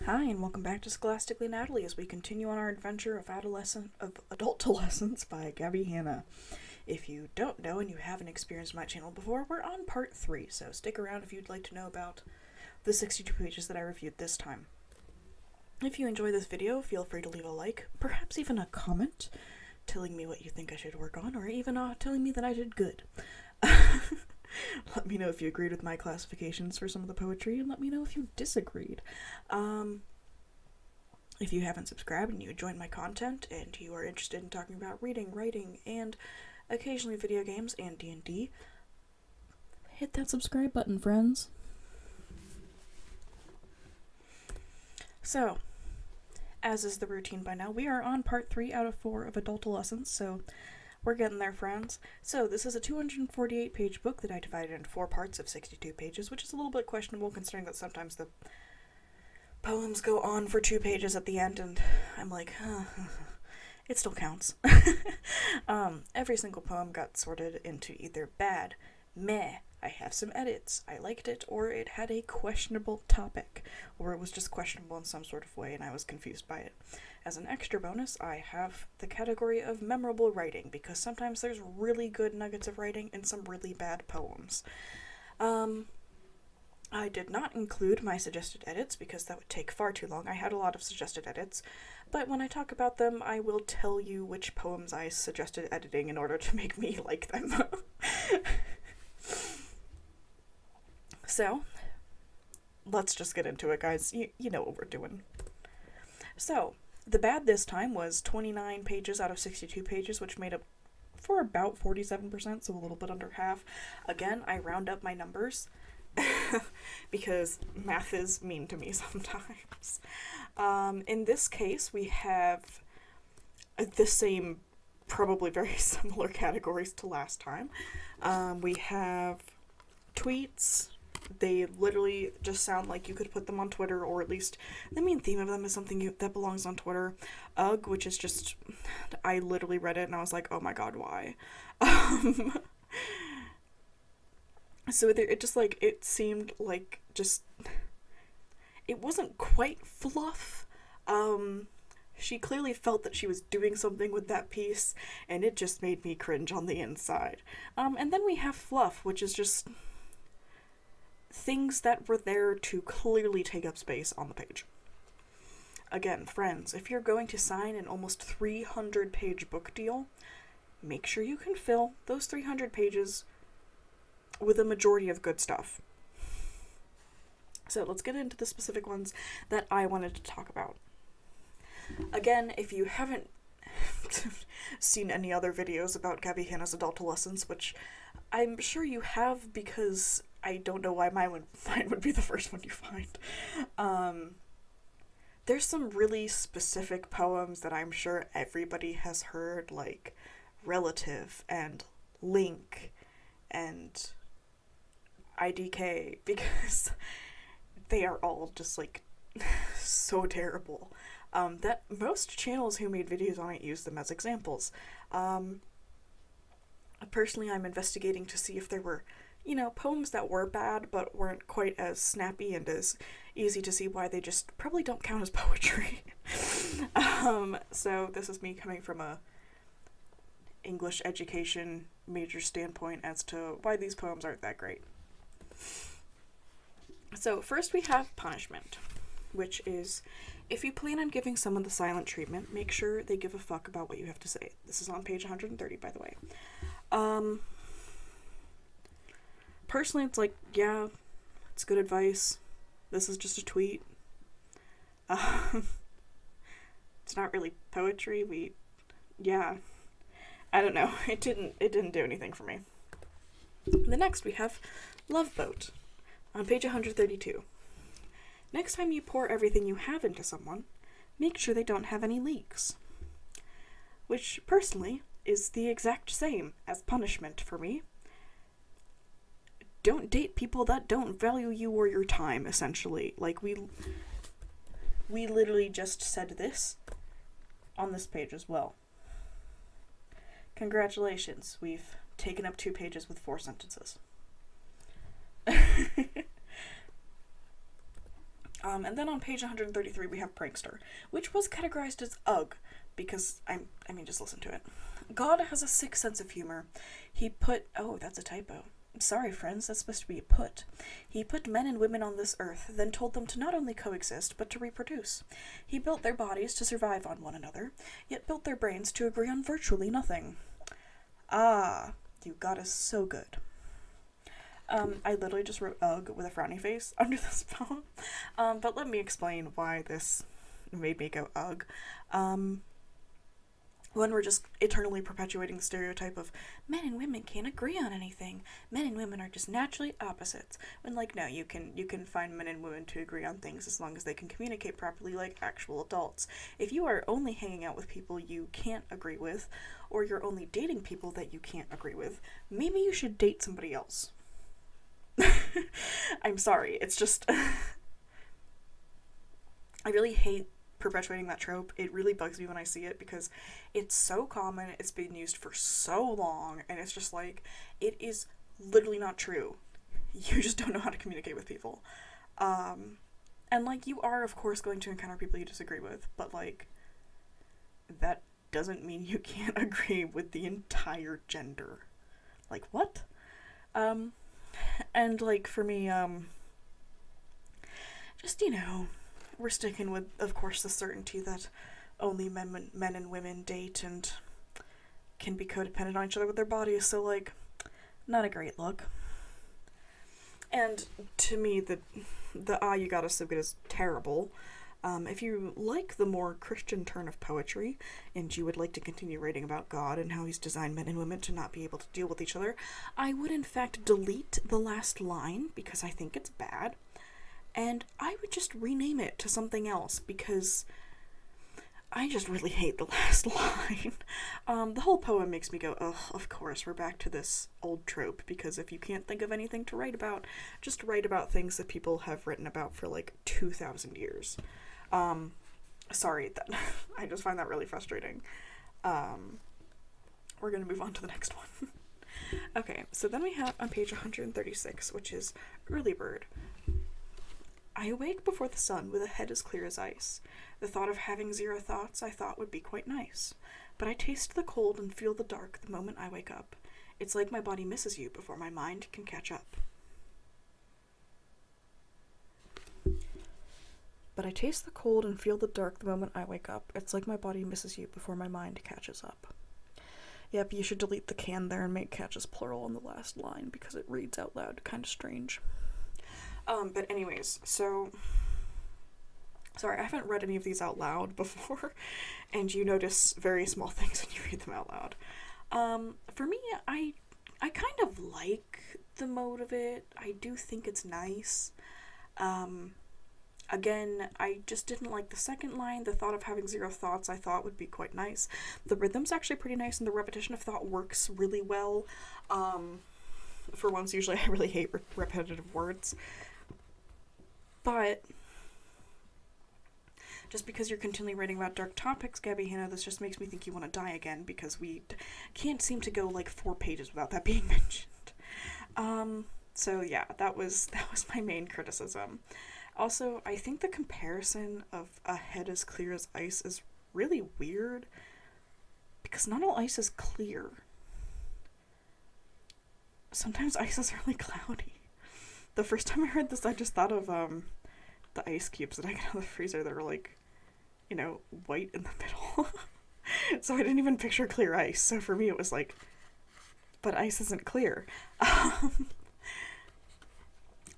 Hi, and welcome back to Scholastically Natalie as we continue on our adventure of Adultolescence by Gabbie Hanna. If you don't know and you haven't experienced my channel before, we're on part 3, so stick around if you'd like to know about the 62 pages that I reviewed this time. If you enjoy this video, feel free to leave a like, perhaps even a comment, telling me what you think I should work on, or even telling me that I did good. Let me know if you agreed with my classifications for some of the poetry, and let me know if you disagreed. If you haven't subscribed and you enjoyed my content, and you are interested in talking about reading, writing, and occasionally video games and D&D, hit that subscribe button, friends. So, as is the routine by now, we are on part 3 out of 4 of Adultolescence, so we're getting there, friends. So this is a 248-page book that I divided into 4 parts of 62 pages, which is a little bit questionable considering that sometimes the poems go on for 2 pages at the end, and I'm like, it still counts. Every single poem got sorted into either bad, meh, I have some edits, I liked it, or it had a questionable topic, or it was just questionable in some sort of way and I was confused by it. As an extra bonus, I have the category of memorable writing, because sometimes there's really good nuggets of writing in some really bad poems. I did not include my suggested edits because that would take far too long. I had a lot of suggested edits, but when I talk about them, I will tell you which poems I suggested editing in order to make me like them. So, let's just get into it, guys. You know what we're doing. So, the bad this time was 29 pages out of 62 pages, which made up for about 47%, so a little bit under half. Again, I round up my numbers because math is mean to me sometimes. In this case, we have the same, probably very similar categories to last time. We have tweets. They literally just sound like you could put them on Twitter, or at least the main theme of them is something that belongs on Twitter. Ugh, which is just, I literally read it and I was like, oh my god, why? So it just like, it seemed like just, it wasn't quite fluff. She clearly felt that she was doing something with that piece, and it just made me cringe on the inside. And then we have fluff, which is just things that were there to clearly take up space on the page. Again, friends, if you're going to sign an almost 300-page book deal, make sure you can fill those 300 pages with a majority of good stuff. So let's get into the specific ones that I wanted to talk about. Again, if you haven't seen any other videos about Gabbie Hanna's Adultolescence, which I'm sure you have because I don't know why mine would be the first one you find. There's some really specific poems that I'm sure everybody has heard, like Relative and Link and IDK, because they are all just like so terrible. That most channels who made videos on it use them as examples. Personally, I'm investigating to see if there were, poems that were bad but weren't quite as snappy and as easy to see why they just probably don't count as poetry. So this is me coming from a English education major standpoint as to why these poems aren't that great. So first we have punishment, which is, if you plan on giving someone the silent treatment, make sure they give a fuck about what you have to say. This is on page 130, by the way. Personally, it's like, yeah, it's good advice. This is just a tweet. It's not really poetry. I don't know. It didn't do anything for me. The next we have Love Boat on page 132. Next time you pour everything you have into someone, make sure they don't have any leaks. Which, personally, is the exact same as punishment for me. Don't date people that don't value you or your time, essentially. Like, we literally just said this on this page as well. Congratulations, we've taken up 2 pages with 4 sentences. And then on page 133 we have prankster, which was categorized as ugh, because, I mean, just listen to it. God has a sick sense of humor. He put, oh, that's a typo. Sorry, friends, that's supposed to be a put. He put men and women on this earth, then told them to not only coexist, but to reproduce. He built their bodies to survive on one another, yet built their brains to agree on virtually nothing. Ah, you got us so good. I literally just wrote ugh with a frowny face under this poem. But let me explain why this made me go ugh. When we're just eternally perpetuating the stereotype of men and women can't agree on anything. Men and women are just naturally opposites. When, like, no, you can find men and women to agree on things as long as they can communicate properly like actual adults. If you are only hanging out with people you can't agree with, or you're only dating people that you can't agree with, maybe you should date somebody else. I'm sorry, it's just I really hate perpetuating that trope. It really bugs me when I see it because it's so common, it's been used for so long, and it's just like, it is literally not true. You just don't know how to communicate with people. And like, you are of course going to encounter people you disagree with, but like, that doesn't mean you can't agree with the entire gender. Like, what? And like, for me, just, you know, we're sticking with, of course, the certainty that only men and women date and can be codependent on each other with their bodies, so, like, not a great look. And to me, the you got us so good is terrible. If you like the more Christian turn of poetry, and you would like to continue writing about God and how he's designed men and women to not be able to deal with each other, I would in fact delete the last line, because I think it's bad, and I would just rename it to something else, because I just really hate the last line. The whole poem makes me go, ugh, of course, we're back to this old trope, because if you can't think of anything to write about, just write about things that people have written about for like 2,000 years. Sorry, that I just find that really frustrating. We're gonna move on to the next one. Okay, so then we have on page 136, which is Early Bird. I awake before the sun with a head as clear as ice. The thought of having zero thoughts I thought would be quite nice. But I taste the cold and feel the dark the moment I wake up. It's like my body misses you before my mind can catch up. But I taste the cold and feel the dark the moment I wake up. It's like my body misses you before my mind catches up. Yep, you should delete the can there and make catches plural in the last line, because it reads out loud kind of strange. But anyways, so, sorry, I haven't read any of these out loud before, and you notice very small things when you read them out loud. For me, I kind of like the mode of it. I do think it's nice. Again, I just didn't like the second line. The thought of having zero thoughts I thought would be quite nice. The rhythm's actually pretty nice, and the repetition of thought works really well. For once, usually I really hate repetitive words. But just because you're continually writing about dark topics, Gabbie, Hanna, this just makes me think you want to die again, because we can't seem to go like 4 pages without that being mentioned. So yeah, that was my main criticism. Also, I think the comparison of a head as clear as ice is really weird, because not all ice is clear. Sometimes ice is really cloudy. The first time I heard this, I just thought of the ice cubes that I get out of the freezer that are like, you know, white in the middle. So I didn't even picture clear ice. So for me it was like, but ice isn't clear.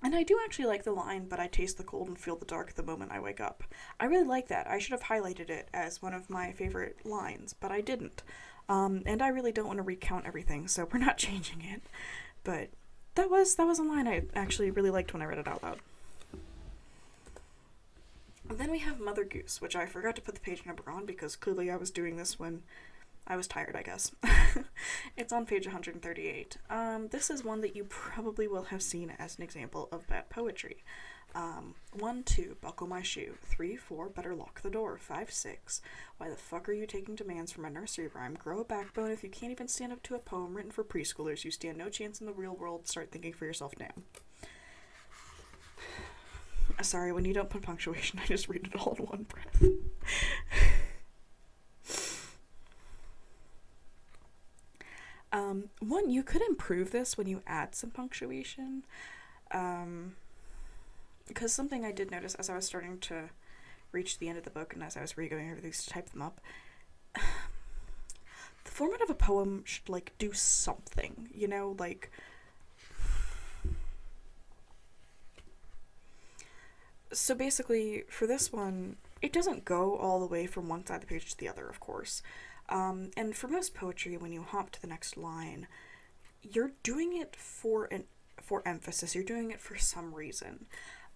And I do actually like the line, but I taste the cold and feel the dark the moment I wake up. I really like that. I should have highlighted it as one of my favorite lines, but I didn't. And I really don't want to recount everything, so we're not changing it. But that was a line I actually really liked when I read it out loud. And then we have Mother Goose, which I forgot to put the page number on because clearly I was doing this when I was tired, I guess. It's on page 138. This is one that you probably will have seen as an example of bad poetry. 1, 2, buckle my shoe. 3, 4, better lock the door. 5, 6, why the fuck are you taking demands from a nursery rhyme? Grow a backbone if you can't even stand up to a poem written for preschoolers. You stand no chance in the real world. Start thinking for yourself now. Sorry, when you don't put punctuation, I just read it all in one breath. One, you could improve this when you add some punctuation. Because something I did notice as I was starting to reach the end of the book and as I was re-going over these to type them up, the format of a poem should, like, do something, you know, like, so basically, for this one, it doesn't go all the way from one side of the page to the other, of course. And for most poetry, when you hop to the next line, you're doing it for emphasis. You're doing it for some reason.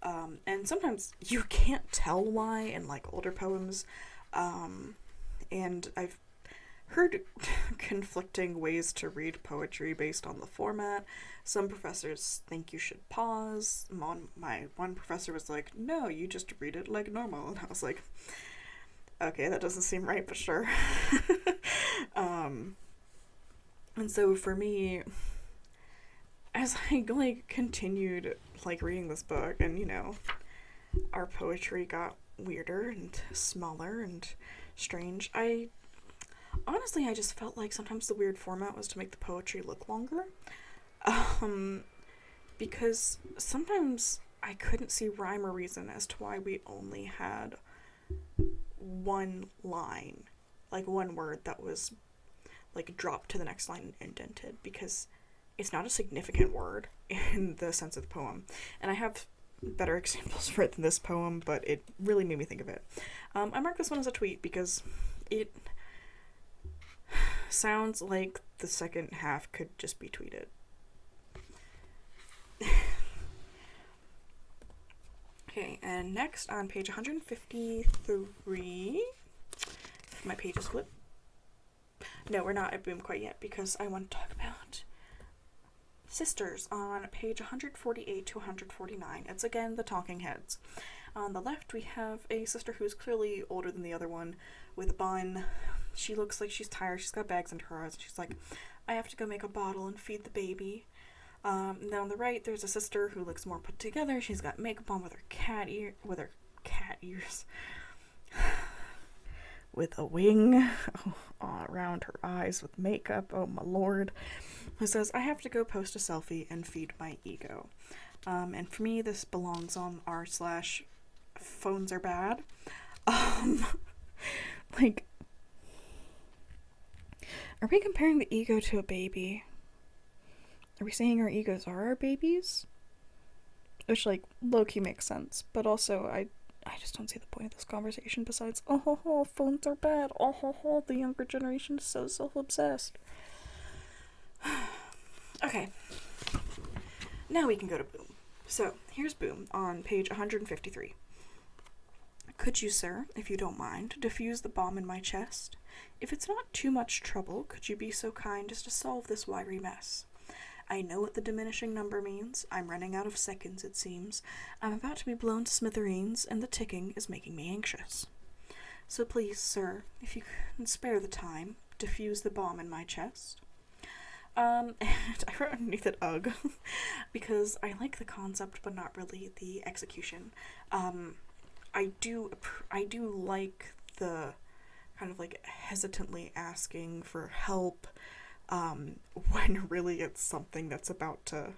And sometimes you can't tell why in, like, older poems. And I've heard conflicting ways to read poetry based on the format. Some professors think you should pause. My one professor was like, no, you just read it like normal. And I was like, okay, that doesn't seem right, but sure. And so for me, as I, like, continued, like, reading this book, and, you know, our poetry got weirder and smaller and strange, honestly, I just felt like sometimes the weird format was to make the poetry look longer. Because sometimes I couldn't see rhyme or reason as to why we only had one line, like one word that was, like, dropped to the next line and indented, because it's not a significant word in the sense of the poem. And I have better examples for it than this poem, but it really made me think of it. I marked this one as a tweet because it sounds like the second half could just be tweeted. Okay, and next on page 153, if my pages flip. No, we're not at Boom quite yet, because I want to talk about sisters on page 148 to 149. It's again the talking heads. On the left, we have a sister who is clearly older than the other one, with a bun. She looks like she's tired. She's got bags under her eyes. She's like, I have to go make a bottle and feed the baby. Now on the right, there's a sister who looks more put together. She's got makeup on with her cat ears, with a wing around her eyes with makeup. Oh my lord. Who says, I have to go post a selfie and feed my ego. And for me, this belongs on r/phones are bad. Like, are we comparing the ego to a baby? Are we saying our egos are our babies? Which, like, low-key makes sense, but also I just don't see the point of this conversation besides, phones are bad, the younger generation is so self-obsessed. Okay, now we can go to Boom. So, here's Boom on page 153. Could you, sir, if you don't mind, defuse the bomb in my chest? If it's not too much trouble, could you be so kind as to solve this wiry mess? I know what the diminishing number means. I'm running out of seconds, it seems. I'm about to be blown to smithereens, and the ticking is making me anxious. So please, sir, if you can spare the time, defuse the bomb in my chest. And I wrote underneath it, ugh, because I like the concept, but not really the execution. I do like the kind of, like, hesitantly asking for help, when really it's something that's about to,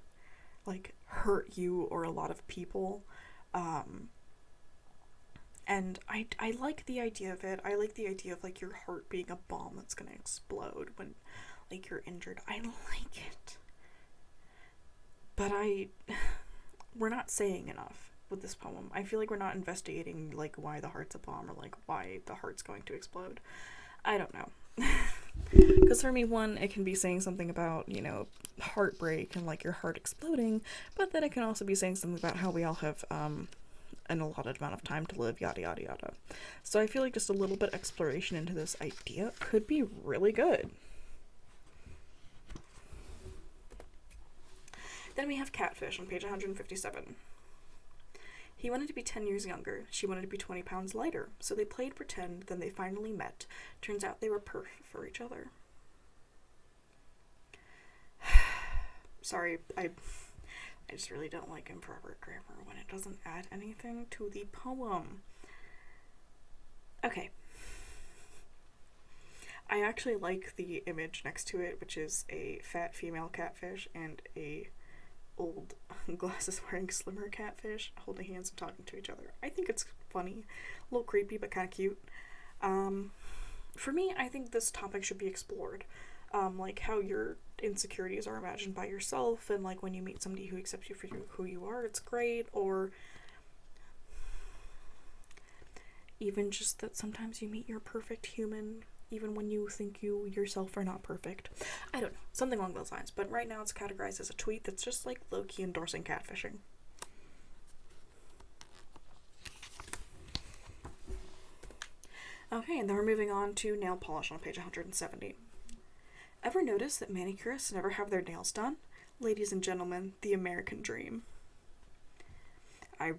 like, hurt you or a lot of people. And I like the idea of it. I like the idea of, like, your heart being a bomb that's gonna explode when, like, you're injured. I like it. But we're not saying enough with this poem. I feel like we're not investigating, like, why the heart's a bomb or, like, why the heart's going to explode. I don't know. Because for me, one, it can be saying something about, you know, heartbreak and, like, your heart exploding, but then it can also be saying something about how we all have an allotted amount of time to live, yada yada yada. So I feel like just a little bit of exploration into this idea could be really good. Then we have Catfish on page 157. He wanted to be 10 years younger. She wanted to be 20 pounds lighter. So they played pretend, then they finally met. Turns out they were perfect for each other. Sorry, I I just really don't like improper grammar when it doesn't add anything to the poem. Okay. I actually like the image next to it, which is a fat female catfish and a old glasses wearing slimmer catfish holding hands and talking to each other. I think it's funny, a little creepy, but kind of cute. For me, I think this topic should be explored. Like how your insecurities are imagined by yourself, and like when you meet somebody who accepts you for who you are, it's great. Or even just that sometimes you meet your perfect human even when you think you yourself are not perfect. I don't know, something along those lines. But right now it's categorized as a tweet that's just like low-key endorsing catfishing. Okay, and then we're moving on to nail polish on page 170. Ever notice that manicurists never have their nails done? Ladies and gentlemen, the American dream. I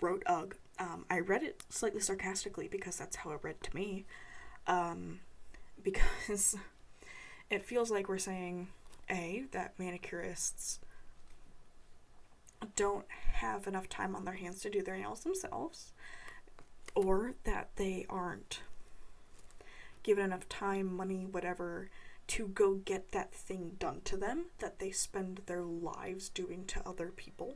wrote ugh. I read it slightly sarcastically because that's how it read to me. Because it feels like we're saying, A, that manicurists don't have enough time on their hands to do their nails themselves, or that they aren't given enough time, money, whatever, to go get that thing done to them that they spend their lives doing to other people.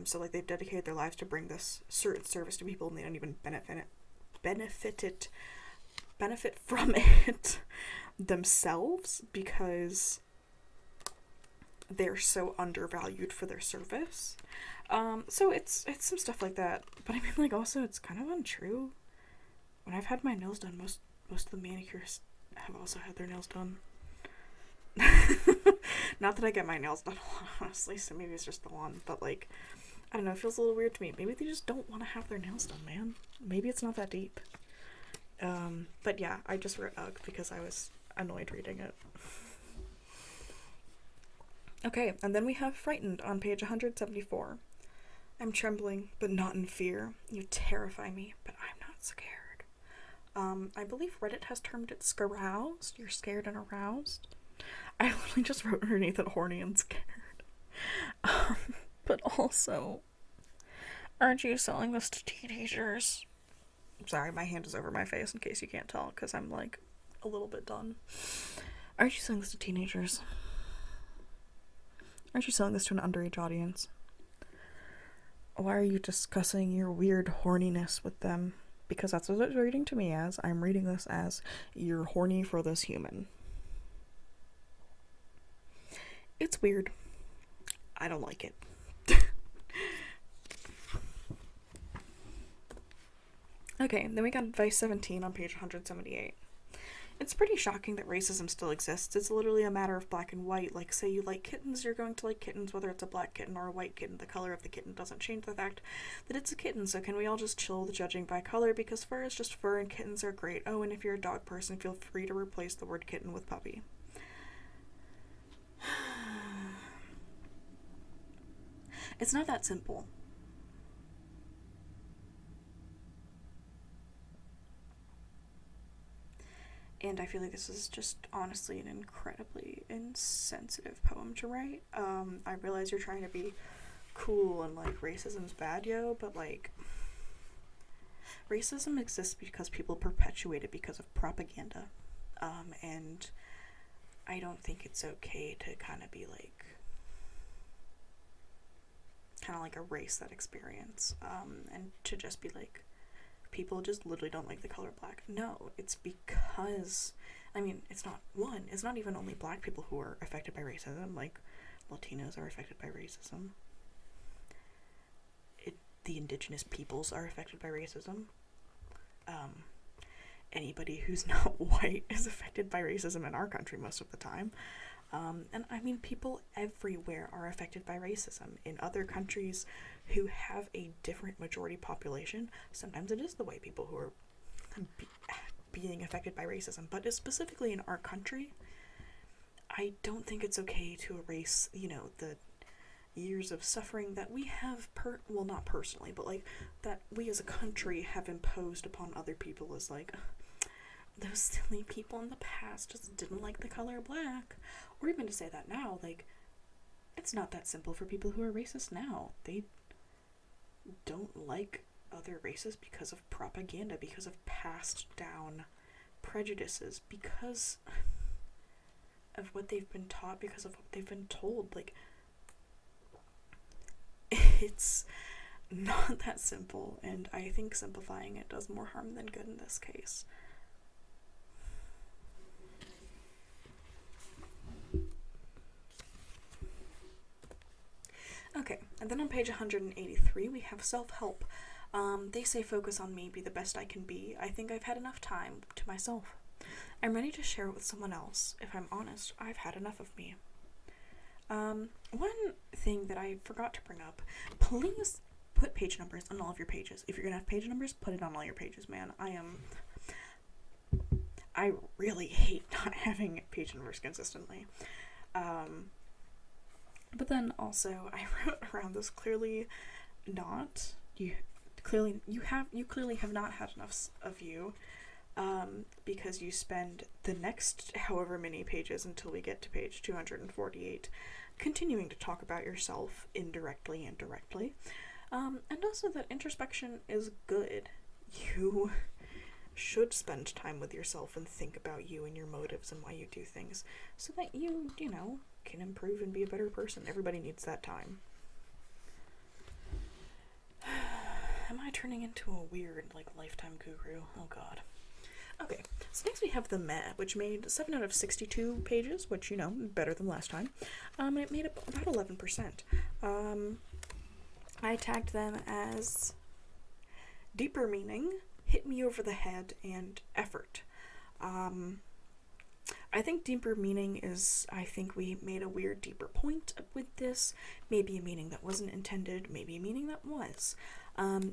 So like they've dedicated their lives to bring this certain service to people and they don't even benefit from it themselves because they're so undervalued for their service. So it's some stuff like that. But I mean, like, also it's kind of untrue. When I've had my nails done, most of the manicurists have also had their nails done. Not that I get my nails done a lot, honestly, so maybe it's just the one, but like, I don't know, it feels a little weird to me. Maybe they just don't want to have their nails done, man. Maybe it's not that deep. But yeah, I just wrote ugh because I was annoyed reading it. Okay, and then we have frightened on page 174. I'm trembling, but not in fear. You terrify me, but I'm not scared. I believe Reddit has termed it scaroused. You're scared and aroused. I literally just wrote underneath it horny and scared. But also, aren't you selling this to teenagers? Sorry, my hand is over my face in case you can't tell, because I'm like a little bit done. Aren't you selling this to teenagers? Aren't you selling this to an underage audience? Why are you discussing your weird horniness with them? Because that's what it's reading to me as. I'm reading this as, you're horny for this human. It's weird. I don't like it. Okay, then we got advice 17 on page 178. It's pretty shocking that racism still exists. It's literally a matter of black and white. Like, say you like kittens, you're going to like kittens, whether it's a black kitten or a white kitten. The color of the kitten doesn't change the fact that it's a kitten. So can we all just chill with judging by color? Because fur is just fur and kittens are great. Oh, and if you're a dog person, feel free to replace the word kitten with puppy. It's not that simple. And I feel like this is just honestly an incredibly insensitive poem to write. I realize you're trying to be cool and like racism's bad, yo, but like racism exists because people perpetuate it because of propaganda. And I don't think it's okay to kind of be like, kind of like erase that experience, and to just be like, people just literally don't like the color black. No, it's because, I mean, it's not even only black people who are affected by racism, like Latinos are affected by racism. The indigenous peoples are affected by racism. Anybody who's not white is affected by racism in our country most of the time. And I mean, people everywhere are affected by racism. In other countries who have a different majority population, sometimes it is the white people who are being affected by racism. But specifically in our country, I don't think it's okay to erase, the years of suffering that we have, well, not personally, but like that we as a country have imposed upon other people as like, those silly people in the past just didn't like the color black. Or even to say that now, like, It's not that simple for people who are racist now. They don't like other races because of propaganda, because of passed down prejudices, because of what they've been taught, because of what they've been told. Like, it's not that simple, and I think simplifying it does more harm than good in this case. Okay, and then on page 183 we have self-help. They say focus on me, be the best I can be. I think I've had enough time to myself. I'm ready to share it with someone else. If I'm honest, I've had enough of me. One thing that I forgot to bring up, please put page numbers on all of your pages. If you're gonna have page numbers, put it on all your pages, man. I really hate not having page numbers consistently. But then also I wrote around this clearly have not had enough of you, because you spend the next however many pages until we get to page 248 continuing to talk about yourself indirectly and directly. And also that introspection is good. You should spend time with yourself and think about you and your motives and why you do things, so that you can improve and be a better person. Everybody needs that time. Am I turning into a weird, lifetime guru? Oh god. Okay, so next we have the Meh, which made 7 out of 62 pages, which, better than last time. And it made about 11%. I tagged them as deeper meaning, hit me over the head, and effort. I think deeper meaning is, I think we made a weird deeper point with this. Maybe a meaning that wasn't intended, maybe a meaning that was.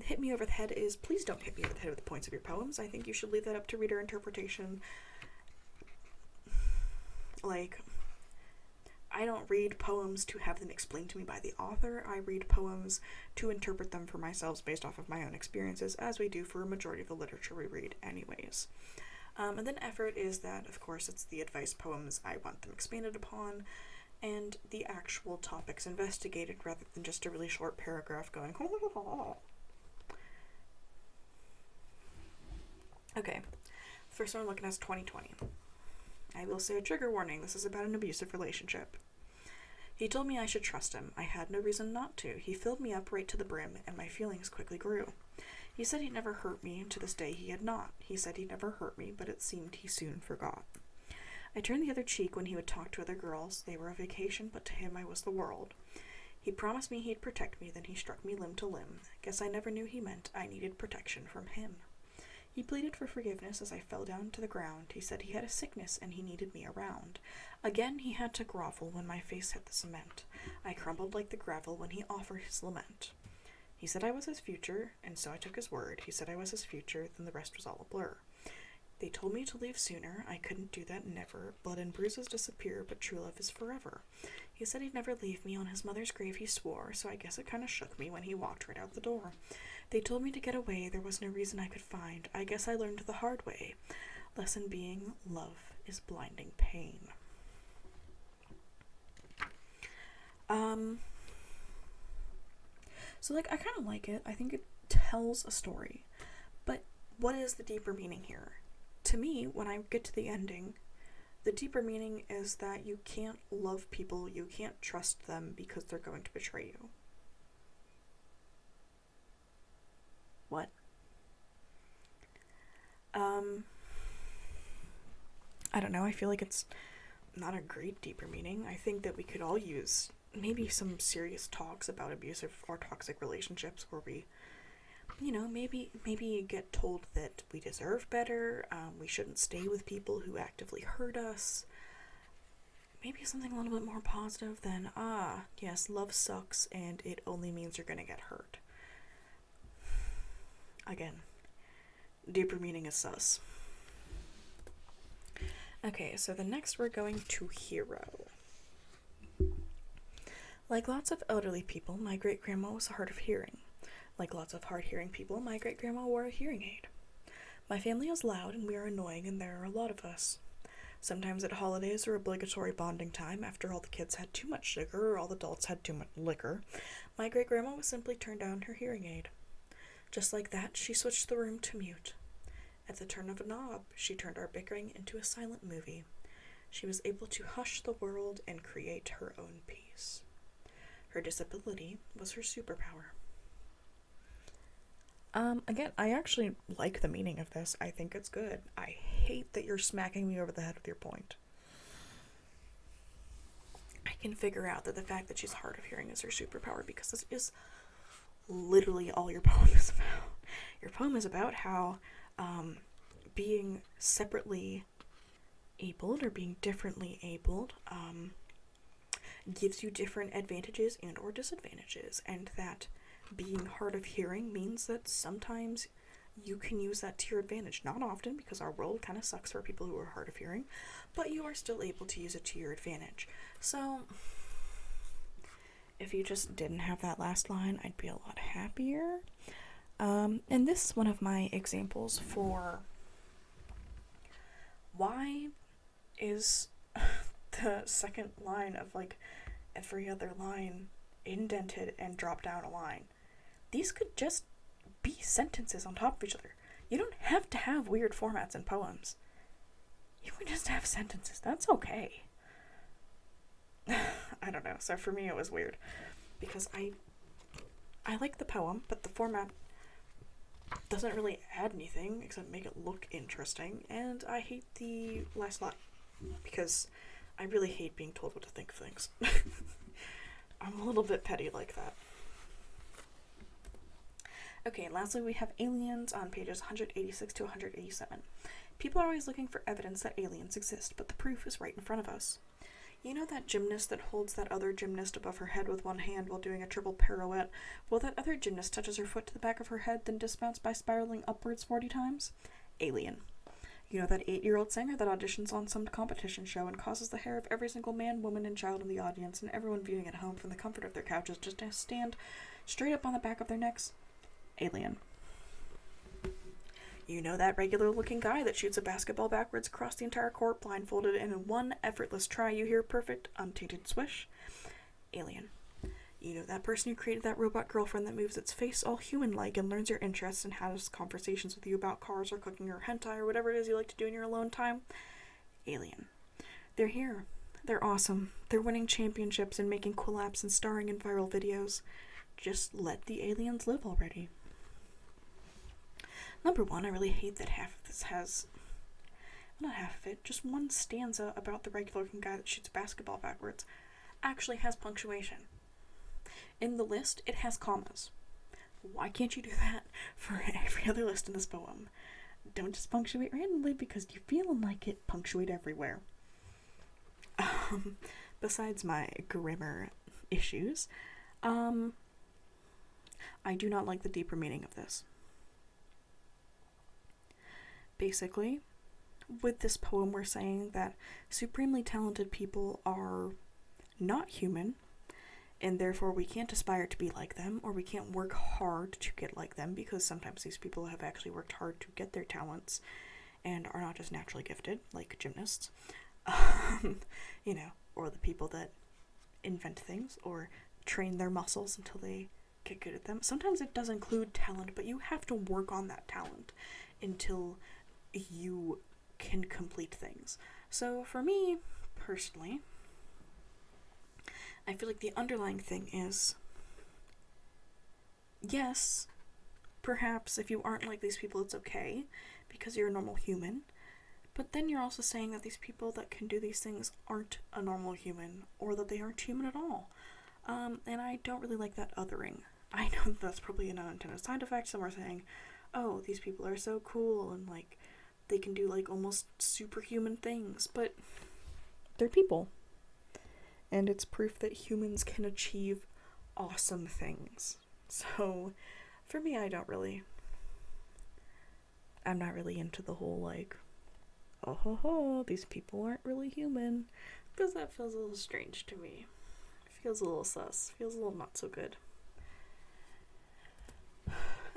Hit me over the head is, please don't hit me over the head with the points of your poems. I think you should leave that up to reader interpretation. I don't read poems to have them explained to me by the author. I read poems to interpret them for myself based off of my own experiences, as we do for a majority of the literature we read anyways. And then effort is that, of course, it's the advice poems. I want them expanded upon, and the actual topics investigated rather than just a really short paragraph going, Okay, the first one I'm looking at is 2020. I will say a trigger warning, this is about an abusive relationship. He told me I should trust him. I had no reason not to. He filled me up right to the brim, and my feelings quickly grew. He said he'd never hurt me, and to this day he had not. He said he'd never hurt me, but it seemed he soon forgot. I turned the other cheek when he would talk to other girls. They were a vacation, but to him I was the world. He promised me he'd protect me, then he struck me limb to limb. Guess I never knew he meant I needed protection from him. He pleaded for forgiveness as I fell down to the ground. He said he had a sickness and he needed me around. Again he had to grovel when my face hit the cement. I crumbled like the gravel when he offered his lament. He said I was his future, and so I took his word. He said I was his future, then the rest was all a blur. They told me to leave sooner. I couldn't do that, never. Blood and bruises disappear, but true love is forever. He said he'd never leave me. On his mother's grave he swore, so I guess it kind of shook me when he walked right out the door. They told me to get away. There was no reason I could find. I guess I learned the hard way. Lesson being, love is blinding pain. So, I kind of like it. I think it tells a story. But what is the deeper meaning here? To me, when I get to the ending, the deeper meaning is that you can't love people, you can't trust them because they're going to betray you. What? I don't know, I feel like it's not a great deeper meaning. I think that we could all use maybe some serious talks about abusive or toxic relationships where we, maybe get told that we deserve better, we shouldn't stay with people who actively hurt us. Maybe something a little bit more positive than, yes, love sucks and it only means you're gonna get hurt. Again, deeper meaning is sus. Okay, so the next we're going to hero. Like lots of elderly people, my great-grandma was hard of hearing. Like lots of hard-hearing people, my great-grandma wore a hearing aid. My family is loud and we are annoying and there are a lot of us. Sometimes at holidays or obligatory bonding time, after all the kids had too much sugar or all the adults had too much liquor, my great-grandma would simply turn down her hearing aid. Just like that, she switched the room to mute. At the turn of a knob, she turned our bickering into a silent movie. She was able to hush the world and create her own peace. Her disability was her superpower. Again, I actually like the meaning of this. I think it's good. I hate that you're smacking me over the head with your point. I can figure out that the fact that she's hard of hearing is her superpower because this is literally all your poem is about. Your poem is about how being separately abled or being differently abled gives you different advantages and or disadvantages, and that being hard of hearing means that sometimes you can use that to your advantage. Not often, because our world kind of sucks for people who are hard of hearing, but you are still able to use it to your advantage. So if you just didn't have that last line, I'd be a lot happier. And this is one of my examples for why is the second line of like every other line indented and dropped down a line. These could just be sentences on top of each other. You don't have to have weird formats in poems. You can just have sentences. That's okay. I don't know. So for me it was weird because I like the poem, but the format doesn't really add anything except make it look interesting, and I hate the last line because I really hate being told what to think of things. I'm a little bit petty like that. Okay, lastly we have aliens on pages 186 to 187. People are always looking for evidence that aliens exist, but the proof is right in front of us. You know that gymnast that holds that other gymnast above her head with one hand while doing a triple pirouette? Well, that other gymnast touches her foot to the back of her head, then dismounts by spiraling upwards 40 times? Alien. You know that 8-year-old singer that auditions on some competition show and causes the hair of every single man, woman, and child in the audience and everyone viewing at home from the comfort of their couches just to stand straight up on the back of their necks? Alien. You know that regular-looking guy that shoots a basketball backwards across the entire court blindfolded, and in one effortless try you hear perfect, untainted swish? Alien. You know that person who created that robot girlfriend that moves its face all human-like and learns your interests and has conversations with you about cars or cooking or hentai or whatever it is you like to do in your alone time? Alien. They're here. They're awesome. They're winning championships and making collabs and starring in viral videos. Just let the aliens live already. Number one, I really hate that half of this has, not half of it, just one stanza about the regular-looking guy that shoots basketball backwards actually has punctuation. In the list, it has commas. Why can't you do that for every other list in this poem? Don't just punctuate randomly because you're feeling like it. Punctuate everywhere. Besides my grammar issues, I do not like the deeper meaning of this. Basically, with this poem we're saying that supremely talented people are not human, and therefore we can't aspire to be like them, or we can't work hard to get like them, because sometimes these people have actually worked hard to get their talents and are not just naturally gifted, like gymnasts, you know, or the people that invent things or train their muscles until they get good at them. Sometimes it does include talent, but you have to work on that talent until you can complete things. So for me, personally, I feel like the underlying thing is, yes, perhaps if you aren't like these people, it's okay, because you're a normal human, but then you're also saying that these people that can do these things aren't a normal human, or that they aren't human at all. And I don't really like that othering. I know that's probably an unintended side effect. Some are saying, oh, these people are so cool, and like, they can do like almost superhuman things, but they're people. And it's proof that humans can achieve awesome things. So, for me, I'm not really into the whole like, oh ho ho, these people aren't really human, because that feels a little strange to me. It feels a little sus, feels a little not so good.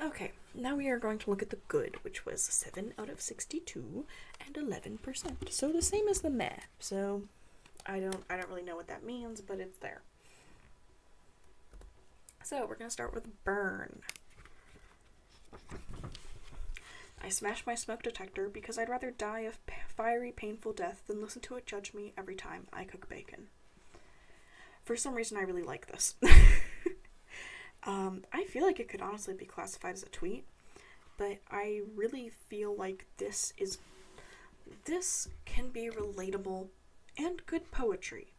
Okay, now we are going to look at the good, which was 7 out of 62 and 11%. So the same as the meh. So I don't really know what that means, but it's there. So we're gonna start with burn. I smashed my smoke detector because I'd rather die a fiery, painful death than listen to it judge me every time I cook bacon. For some reason, I really like this. I feel like it could honestly be classified as a tweet, but I really feel like this can be relatable and good poetry,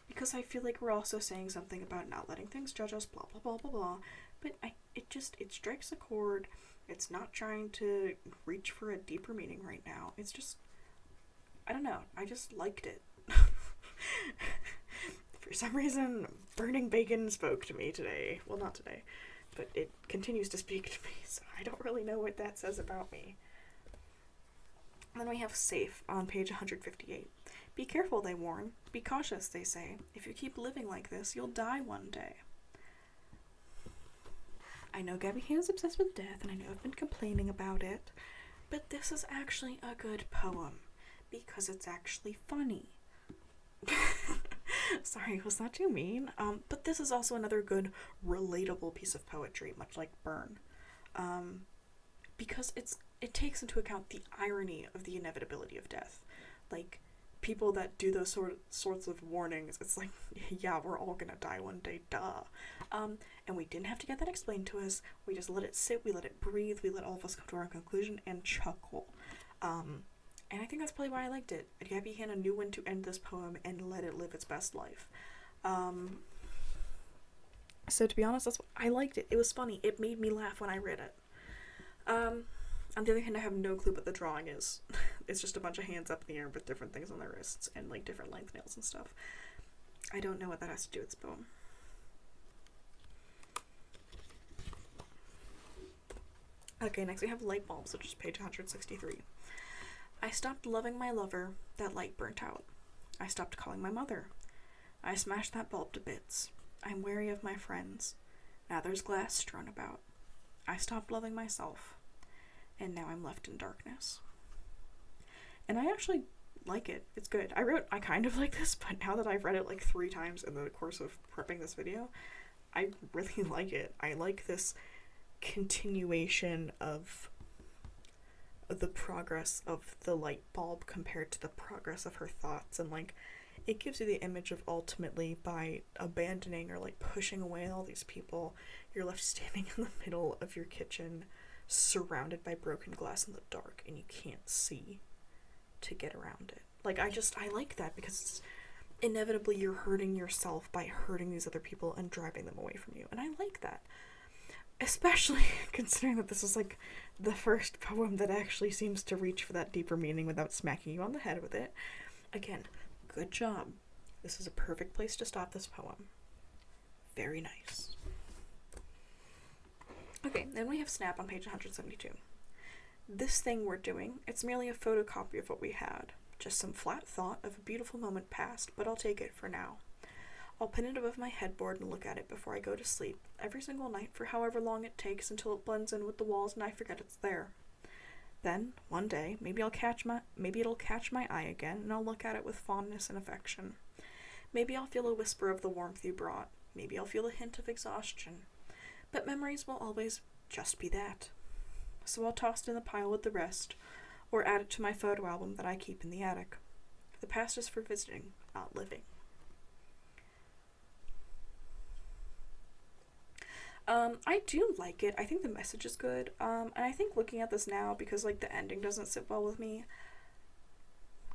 because I feel like we're also saying something about not letting things judge us, blah blah blah blah blah, but it strikes a chord. It's not trying to reach for a deeper meaning right now. It's just, I don't know, I just liked it. For some reason, burning bacon spoke to me today. Well, not today, but it continues to speak to me, so I don't really know what that says about me. Then we have safe on page 158. Be careful, they warn. Be cautious, they say. If you keep living like this, you'll die one day. I know Gabbie is obsessed with death, and I know I've been complaining about it, but this is actually a good poem, because it's actually funny. Sorry, was that too mean? But this is also another good, relatable piece of poetry, much like Burn. Because it takes into account the irony of the inevitability of death. Like, people that do those sorts of warnings, it's like, yeah, we're all gonna die one day, duh. And we didn't have to get that explained to us. We just let it sit, we let it breathe, we let all of us come to our conclusion and chuckle. And I think that's probably why I liked it. Gabbie Hanna knew when to end this poem and let it live its best life. So to be honest, I liked it. It was funny. It made me laugh when I read it. On the other hand, I have no clue what the drawing is. It's just a bunch of hands up in the air with different things on their wrists and like different length nails and stuff. I don't know what that has to do with this poem. Okay, next we have light bulbs, which is page 163. I stopped loving my lover, that light burnt out. I stopped calling my mother. I smashed that bulb to bits. I'm wary of my friends. Now there's glass strewn about. I stopped loving myself, and now I'm left in darkness. And I actually like it. It's good. I kind of like this, but now that I've read it like 3 times in the course of prepping this video, I really like it. I like this continuation of the progress of the light bulb compared to the progress of her thoughts, and like it gives you the image of ultimately by abandoning or like pushing away all these people, you're left standing in the middle of your kitchen surrounded by broken glass in the dark and you can't see to get around it. Like I like that, because inevitably you're hurting yourself by hurting these other people and driving them away from you, and I like that. Especially considering that this is like the first poem that actually seems to reach for that deeper meaning without smacking you on the head with it. Again, good job. This is a perfect place to stop this poem. Very nice. Okay, then we have Snap on page 172. This thing we're doing, it's merely a photocopy of what we had. Just some flat thought of a beautiful moment past, but I'll take it for now. I'll pin it above my headboard and look at it before I go to sleep, every single night for however long it takes until it blends in with the walls and I forget it's there. Then, one day, maybe it'll catch my eye again, and I'll look at it with fondness and affection. Maybe I'll feel a whisper of the warmth you brought. Maybe I'll feel a hint of exhaustion. But memories will always just be that. So I'll toss it in the pile with the rest, or add it to my photo album that I keep in the attic. The past is for visiting, not living. I do like it. I think the message is good. And I think looking at this now, because like the ending doesn't sit well with me,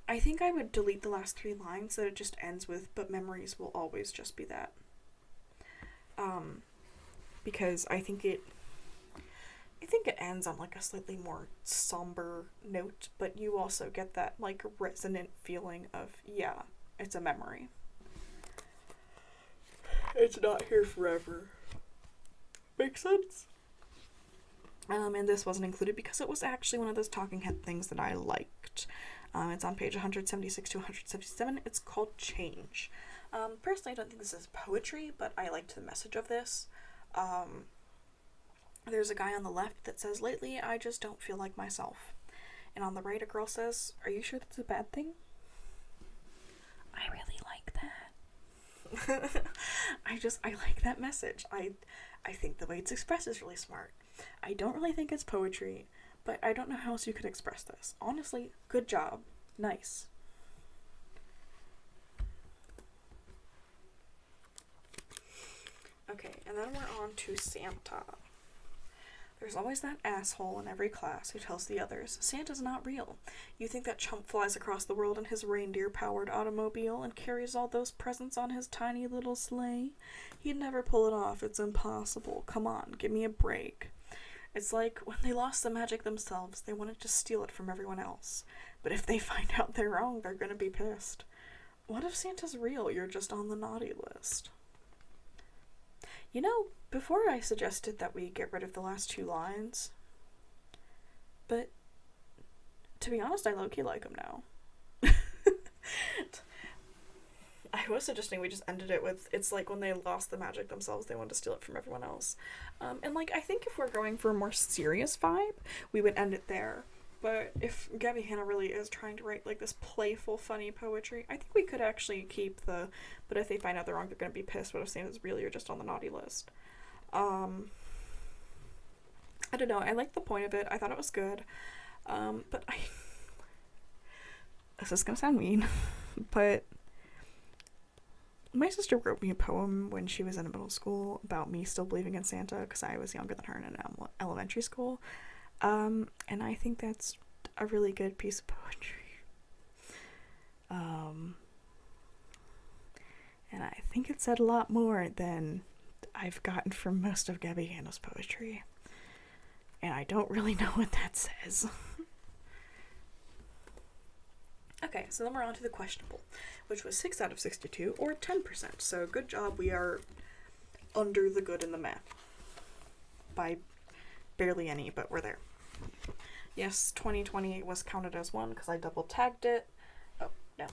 I think I would delete the last 3 lines so that it just ends with, but memories will always just be that. Because I think it ends on like a slightly more somber note, but you also get that like resonant feeling of, yeah, it's a memory. It's not here forever. Makes sense? And this wasn't included because it was actually one of those talking head things that I liked. It's on page 176 to 177. It's called Change. Personally, I don't think this is poetry, but I liked the message of this. There's a guy on the left that says, lately I just don't feel like myself. And on the right, a girl says, are you sure that's a bad thing? I really like that. I like that message. I think the way it's expressed is really smart. I don't really think it's poetry, but I don't know how else you could express this. Honestly, good job. Nice. Okay, and then we're on to Santa. There's always that asshole in every class who tells the others, Santa's not real. You think that chump flies across the world in his reindeer-powered automobile and carries all those presents on his tiny little sleigh? He'd never pull it off. It's impossible. Come on, give me a break. It's like when they lost the magic themselves, they wanted to steal it from everyone else. But if they find out they're wrong, they're gonna be pissed. What if Santa's real? You're just on the naughty list. You know, before I suggested that we get rid of the last 2 lines, but to be honest, I low-key like them now. I was suggesting we just ended it with, it's like when they lost the magic themselves, they wanted to steal it from everyone else. And like, I think if we're going for a more serious vibe, we would end it there. But if Gabbie Hanna really is trying to write like this playful, funny poetry, I think we could actually keep the, but if they find out they're wrong, they're going to be pissed. What if Santa's real? You're just on the naughty list. I don't know. I liked the point of it. I thought it was good. But this is going to sound mean, but my sister wrote me a poem when she was in middle school about me still believing in Santa because I was younger than her in elementary school. And I think that's a really good piece of poetry. And I think it said a lot more than I've gotten from most of Gabbie Hanna's poetry. And I don't really know what that says. Okay, so then we're on to the questionable, which was 6 out of 62, or 10%. So good job, we are under the good in the math. By barely any, but we're there. Yes, 2020 was counted as 1 because I double tagged it. Oh, no.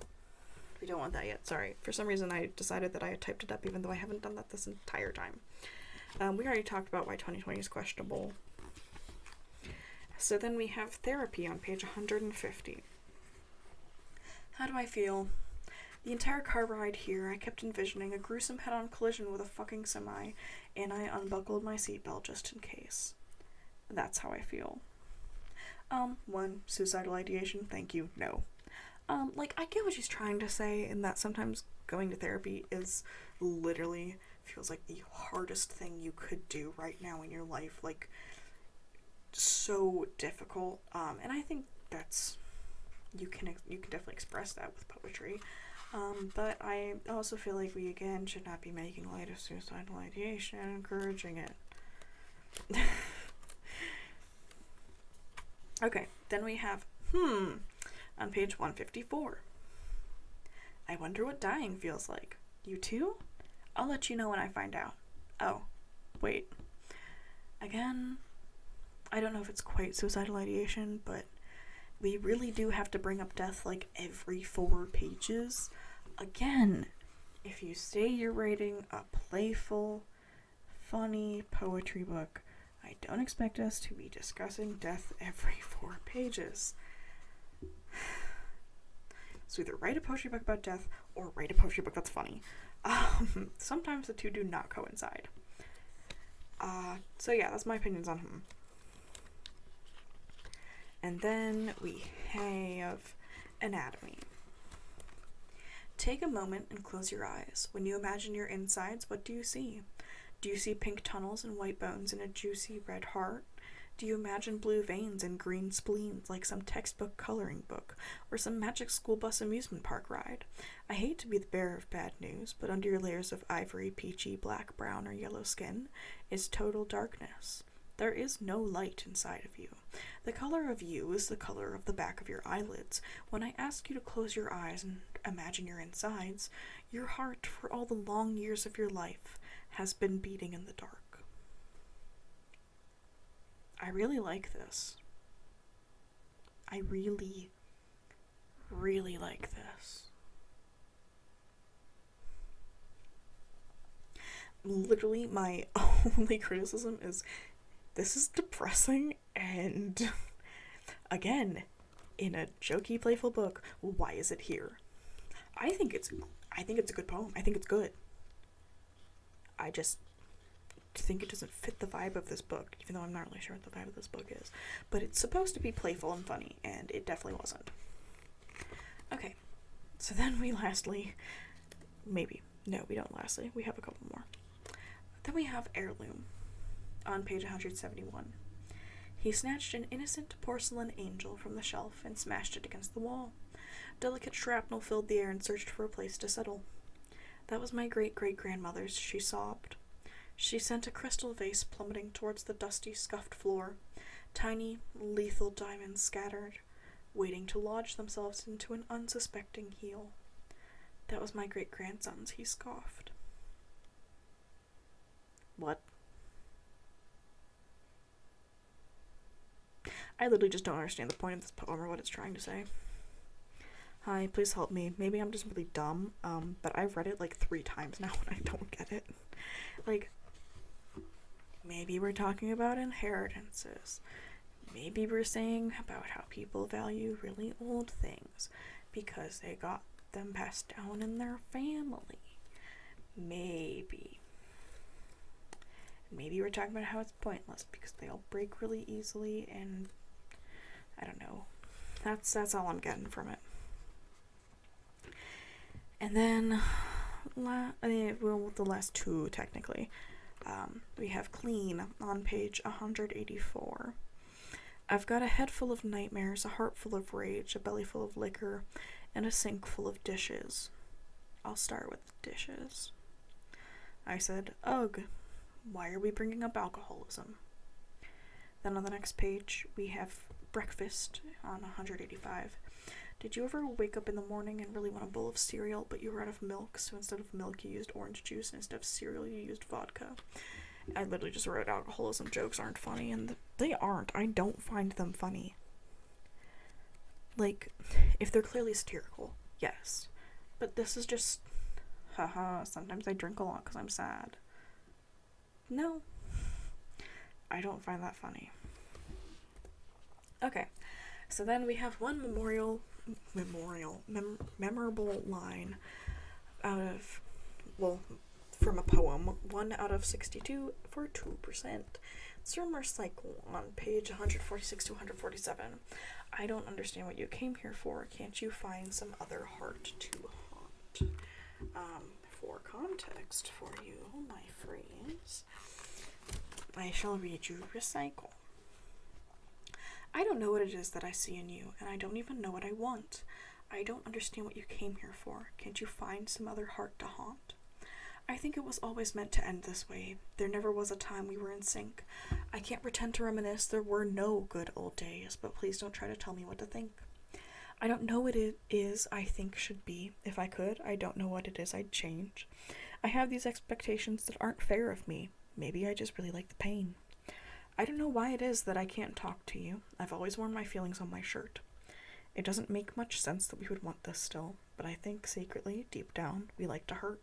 We don't want that yet, sorry. For some reason I decided that I had typed it up even though I haven't done that this entire time. We already talked about why 2020 is questionable. So then we have therapy on page 150. How do I feel? The entire car ride here, I kept envisioning a gruesome head-on collision with a fucking semi, and I unbuckled my seatbelt just in case. That's how I feel. 1, suicidal ideation, thank you, no. Like, I get what she's trying to say, in that sometimes going to therapy is literally feels like the hardest thing you could do right now in your life, like, so difficult, and I think that's, you can definitely express that with poetry, but I also feel like we, again, should not be making light of suicidal ideation and encouraging it. Okay, then we have, on page 154. I wonder what dying feels like. You too? I'll let you know when I find out. Oh, wait. Again, I don't know if it's quite suicidal ideation, but we really do have to bring up death like every 4 pages. Again, if you say you're writing a playful, funny poetry book, I don't expect us to be discussing death every 4 pages. So either write a poetry book about death or write a poetry book that's funny. Sometimes the two do not coincide. So yeah, that's my opinions on him. And then we have anatomy. Take a moment and close your eyes. When you imagine your insides, what do you see? Do you see pink tunnels and white bones in a juicy red heart? Do you imagine blue veins and green spleens like some textbook coloring book or some magic school bus amusement park ride? I hate to be the bearer of bad news, but under your layers of ivory, peachy, black, brown, or yellow skin is total darkness. There is no light inside of you. The color of you is the color of the back of your eyelids. When I ask you to close your eyes and imagine your insides, your heart, for all the long years of your life, has been beating in the dark. I really like this. I really, really like this. Literally, my only criticism is this is depressing, and again, in a jokey, playful book, why is it here? I think it's a good poem. I think it's good. I just think it doesn't fit the vibe of this book, even though I'm not really sure what the vibe of this book is. But it's supposed to be playful and funny, and it definitely wasn't. Okay, so then we lastly, maybe, no, we don't lastly, we have a couple more. Then we have Heirloom on page 171. He snatched an innocent porcelain angel from the shelf and smashed it against the wall. Delicate shrapnel filled the air and searched for a place to settle. That was my great-great-grandmother's, she sobbed. She sent a crystal vase plummeting towards the dusty, scuffed floor. Tiny, lethal diamonds scattered, waiting to lodge themselves into an unsuspecting heel. That was my great-grandson's, he scoffed. What? I literally just don't understand the point of this poem or what it's trying to say. Hi, please help me. Maybe I'm just really dumb, but I've read it like 3 times now and I don't get it. Like, maybe we're talking about inheritances. Maybe we're saying about how people value really old things because they got them passed down in their family. Maybe we're talking about how it's pointless because they all break really easily, and I don't know. That's all I'm getting from it. And then, the last 2 technically. We have Clean on page 184. I've got a head full of nightmares, a heart full of rage, a belly full of liquor, and a sink full of dishes. I'll start with dishes. I said, ugh, why are we bringing up alcoholism? Then on the next page, we have breakfast on 185. Did you ever wake up in the morning and really want a bowl of cereal, but you were out of milk, so instead of milk you used orange juice, and instead of cereal you used vodka? I literally just wrote alcoholism jokes aren't funny, and they aren't. I don't find them funny. Like, if they're clearly satirical, yes. But this is just, haha, sometimes I drink a lot because I'm sad. No. I don't find that funny. Okay, so then we have one memorable line out of, from a poem, 1 out of 62 for 2%. It's from Recycle on page 146 to 147. I don't understand what you came here for. Can't you find some other heart to haunt? For context for you, my friends, I shall read you Recycle. I don't know what it is that I see in you, and I don't even know what I want. I don't understand what you came here for. Can't you find some other heart to haunt? I think it was always meant to end this way. There never was a time we were in sync. I can't pretend to reminisce. There were no good old days, but please don't try to tell me what to think. I don't know what it is I think should be. If I could, I don't know what it is I'd change. I have these expectations that aren't fair of me. Maybe I just really like the pain. I don't know why it is that I can't talk to you. I've always worn my feelings on my shirt. It doesn't make much sense that we would want this still, but I think secretly, deep down, we like to hurt.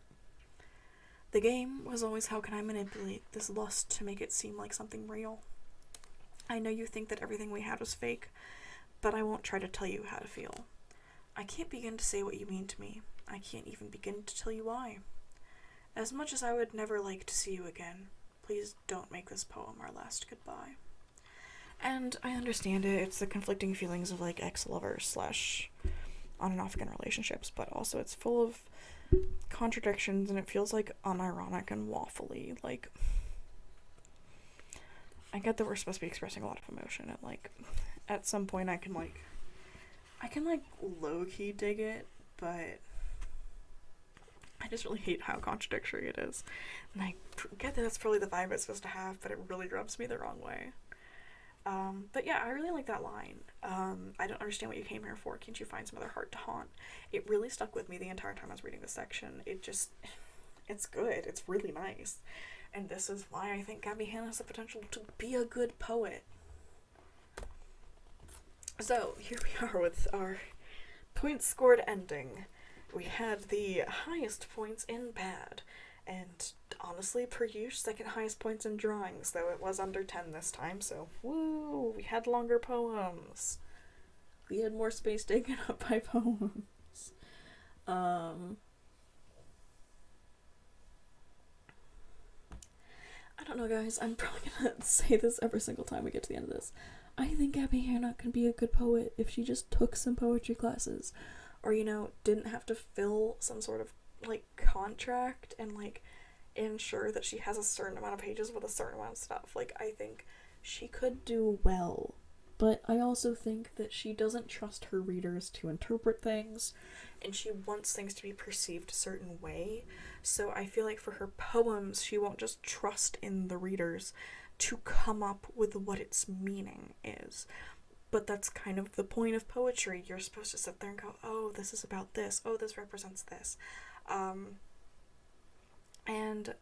The game was always how can I manipulate this lust to make it seem like something real. I know you think that everything we had was fake, but I won't try to tell you how to feel. I can't begin to say what you mean to me. I can't even begin to tell you why. As much as I would never like to see you again, please don't make this poem our last goodbye. And I understand it. It's the conflicting feelings of, like, ex-lovers / on and off again relationships, but also it's full of contradictions, and it feels, like, unironic and waffly. Like, I get that we're supposed to be expressing a lot of emotion, and, like, at some point I can low-key dig it, but I just really hate how contradictory it is. And I get that that's probably the vibe it's supposed to have, but it really rubs me the wrong way. But yeah, I really like that line. I don't understand what you came here for. Can't you find some other heart to haunt? It really stuck with me the entire time I was reading this section. It's good. It's really nice. And this is why I think Gabbie Hanna has the potential to be a good poet. So, here we are with our points scored ending. We had the highest points in bad, And honestly, per use, second highest points in drawings, though it was under 10 this time, so woo! We had longer poems. We had more space taken up by poems. I don't know, guys. I'm probably gonna say this every single time we get to the end of this. I think Gabbie Hanna can be a good poet if she just took some poetry classes. Or, didn't have to fill some sort of, contract and, ensure that she has a certain amount of pages with a certain amount of stuff. I think she could do well. But I also think that she doesn't trust her readers to interpret things, and she wants things to be perceived a certain way. So I feel like for her poems, she won't just trust in the readers to come up with what its meaning is. But that's kind of the point of poetry. You're supposed to sit there and go, oh, this is about this. Oh, this represents this. And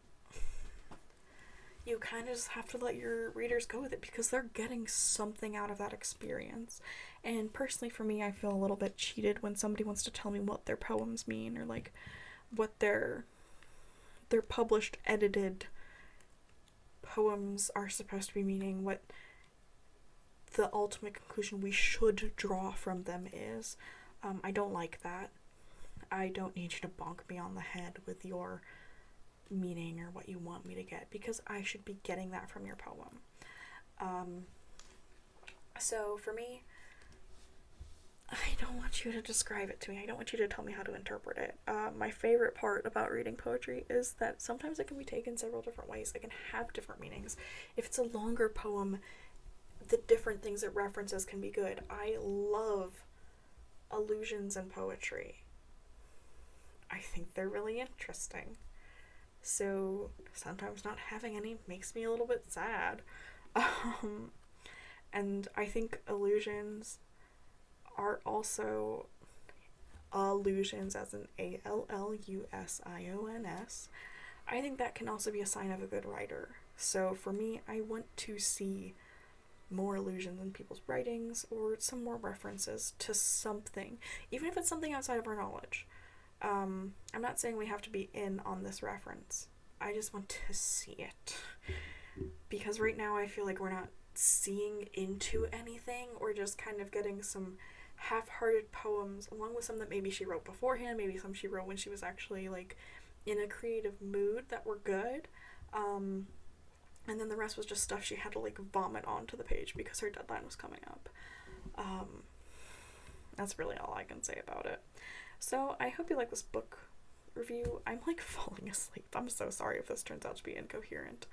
you kind of just have to let your readers go with it because they're getting something out of that experience. And personally for me, I feel a little bit cheated when somebody wants to tell me what their poems mean or what their published edited poems are supposed to be meaning, what the ultimate conclusion we should draw from them is. I don't like that. I don't need you to bonk me on the head with your meaning or what you want me to get, because I should be getting that from your poem. So for me, I don't want you to describe it to me. I don't want you to tell me how to interpret it. My favorite part about reading poetry is that sometimes it can be taken several different ways. It can have different meanings. If it's a longer poem, the different things it references can be good. I love allusions in poetry. I think they're really interesting. So sometimes not having any makes me a little bit sad. And I think allusions are also allusions, as in ALLUSIONS. I think that can also be a sign of a good writer. So for me, I want to see more allusions in people's writings or some more references to something, even if it's something outside of our knowledge. I'm not saying we have to be in on this reference. I just want to see it. Because right now I feel like we're not seeing into anything. We're just kind of getting some half-hearted poems, along with some that maybe she wrote beforehand, maybe some she wrote when she was actually in a creative mood that were good. And then the rest was just stuff she had to vomit onto the page because her deadline was coming up. That's really all I can say about it. So I hope you like this book review. I'm falling asleep. I'm so sorry if this turns out to be incoherent.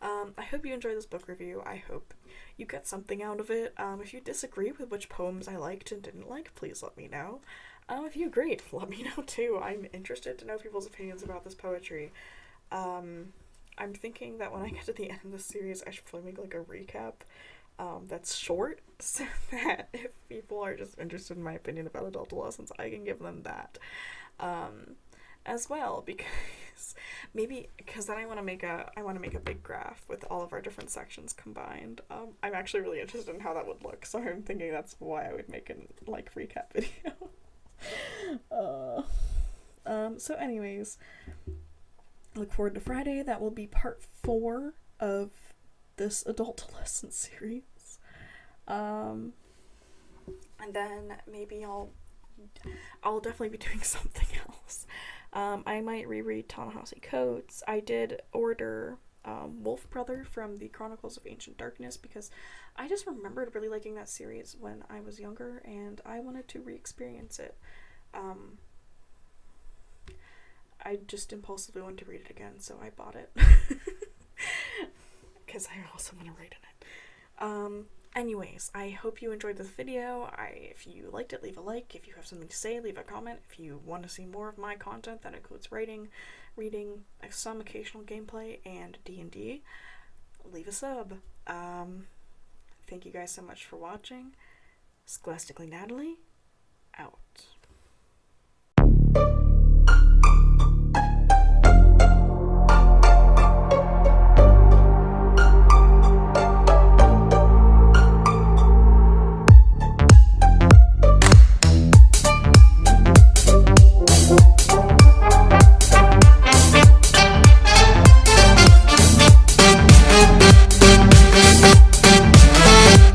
I hope you enjoyed this book review. I hope you get something out of it. If you disagree with which poems I liked and didn't like, please let me know. If you agreed, let me know too. I'm interested to know people's opinions about this poetry. I'm thinking that when I get to the end of the series, I should probably make a recap that's short, so that if people are just interested in my opinion about Adultolescence, I can give them that as well, because then I want to make a big graph with all of our different sections combined. I'm actually really interested in how that would look, so I'm thinking that's why I would make a recap video. So anyways, look forward to Friday. That will be part 4 of this Adultolescence series. And then maybe I'll definitely be doing something else. I might reread Ta-Nehisi Coates. I did order Wolf Brother from the Chronicles of Ancient Darkness because I just remembered really liking that series when I was younger and I wanted to re-experience it. I just impulsively wanted to read it again, so I bought it. Because I also want to write in it. Anyways, I hope you enjoyed this video. If you liked it, leave a like. If you have something to say, leave a comment. If you want to see more of my content that includes writing, reading, some occasional gameplay, and D&D, leave a sub. Thank you guys so much for watching. Scholastically Natalie, out.